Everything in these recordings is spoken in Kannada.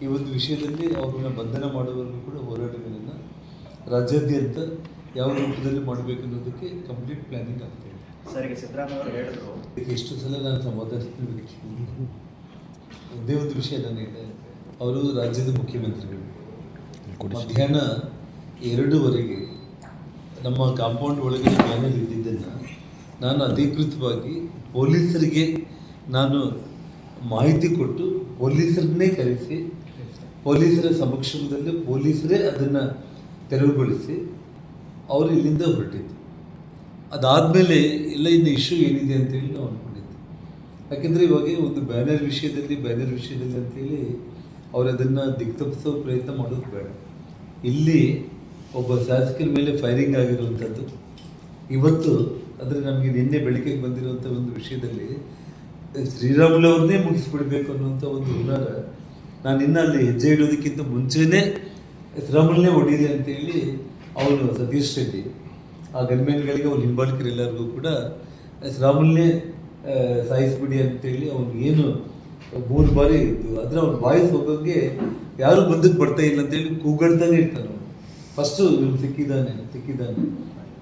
ಈ ಒಂದು ವಿಷಯದಲ್ಲಿ ಅವ್ರನ್ನ ಬಂಧನ ಮಾಡುವವರೆಗೂ ಕೂಡ ಹೋರಾಟಗಳನ್ನು ರಾಜ್ಯಾದ್ಯಂತ ಯಾವ ರೂಪದಲ್ಲಿ ಮಾಡಬೇಕು ಅನ್ನೋದಕ್ಕೆ ಕಂಪ್ಲೀಟ್ ಪ್ಲಾನಿಂಗ್ ಆಗ್ತಾ ಇದೆ. ಸರ್, ಈಗ ಸಿದ್ದರಾಮಯ್ಯ ಅವರು ಹೇಳಿದ್ರು, ಎಷ್ಟು ಸಲ ನಾನು ಸಮಾಧಾನಿಸ್ತೀನಿ. ಒಂದೇ ಒಂದು ವಿಷಯ ನಾನು ಹೇಳಿದೆ, ಅವರು ರಾಜ್ಯದ ಮುಖ್ಯಮಂತ್ರಿಗಳು ಮಧ್ಯಾಹ್ನ 2:15 ನಮ್ಮ ಕಾಂಪೌಂಡ್ ಒಳಗಡೆ ಬ್ಯಾನರ್ ಇದ್ದಿದ್ದನ್ನು ನಾನು ಅಧಿಕೃತವಾಗಿ ಪೊಲೀಸರಿಗೆ ನಾನು ಮಾಹಿತಿ ಕೊಟ್ಟು ಪೊಲೀಸರನ್ನೇ ಕರೆಸಿ ಪೊಲೀಸರ ಸಮಕ್ಷಮದಲ್ಲಿ ಪೊಲೀಸರೇ ಅದನ್ನು ತೆರವುಗೊಳಿಸಿ ಅವರು ಇಲ್ಲಿಂದ ಹೊರಟಿದ್ದು. ಅದಾದಮೇಲೆ ಎಲ್ಲ ಇನ್ನು ಇಶ್ಯೂ ಏನಿದೆ ಅಂತೇಳಿ ನಾವು ಅಂದ್ಕೊಂಡಿದ್ದೆ. ಯಾಕೆಂದರೆ ಇವಾಗ ಒಂದು ಬ್ಯಾನರ್ ವಿಷಯದಲ್ಲಿ ಅಂತೇಳಿ ಅವರು ಅದನ್ನು ದಿಗ್ತಪ್ಪಿಸೋ ಪ್ರಯತ್ನ ಮಾಡೋದು ಬೇಡ. ಇಲ್ಲಿ ಒಬ್ಬ ಶಾಸಕರ ಮೇಲೆ ಫೈರಿಂಗ್ ಆಗಿರುವಂಥದ್ದು ಇವತ್ತು, ಅಂದರೆ ನಮಗೆ ನಿನ್ನೆ ಬೆಳಿಗ್ಗೆ ಬಂದಿರುವಂಥ ಒಂದು ವಿಷಯದಲ್ಲಿ ಶ್ರೀರಾಮುಲು ಅವ್ರನ್ನೇ ಮುಗಿಸ್ಬಿಡ್ಬೇಕು ಅನ್ನುವಂಥ ಒಂದು ಹುನ್ನಾರ. ನಾನು ಇನ್ನು ಅಲ್ಲಿ ಹೆಜ್ಜೆ ಇಡೋದಕ್ಕಿಂತ ಮುಂಚೆನೇ ಶ್ರೀರಾಮುಲನ್ನೇ ಹೊಡೀರಿ ಅಂತೇಳಿ ಅವನು ಸತೀಶ್ ರೆಡ್ಡಿ ಆ ಗನ್ಮ್ಯಾನ್ಗಳಿಗೆ ಅವ್ನ ಹಿಂಬಾಲಕರು ಎಲ್ಲರಿಗೂ ಕೂಡ ಶ್ರೀರಾಮುಲನ್ನೇ ಸಾಯಿಸ್ಬಿಡಿ ಅಂತೇಳಿ ಅವ್ನು ಏನು 3 ಬಾರಿ ಇತ್ತು. ಆದರೆ ಅವ್ನ ವಾಯ್ಸ್ ಹೋಗೋಂಗೆ ಯಾರು ಬಂದಕ್ಕೆ ಬರ್ತಾ ಇಲ್ಲ ಅಂತೇಳಿ ಕೂಗಾಡ್ತಾನೆ ಇರ್ತಾನೆ. ಅವನು ಫಸ್ಟು ಇವ್ನು ಸಿಕ್ಕಿದ್ದಾನೆ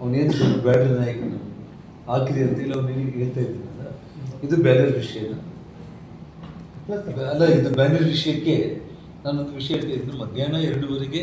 ಅವನೇನು ಬ್ಯಾಡ್ರಿ ನಾಯಕನು ಹಾಕಿರಿ ಅಂತೇಳಿ ಅವನೇನು ಹೇಳ್ತಾ ಇದ್ದಾನಲ್ಲ. ಇದು ಬ್ಯಾನರ್ ವಿಷಯ ಅಲ್ಲ, ಇದು ಬ್ಯಾನರ್ ವಿಷಯಕ್ಕೆ ನಾನೊಂದು ವಿಷಯ ಹೇಳ್ತಾ ಇದ್ದೀನಿ. ಮಧ್ಯಾಹ್ನ 2:15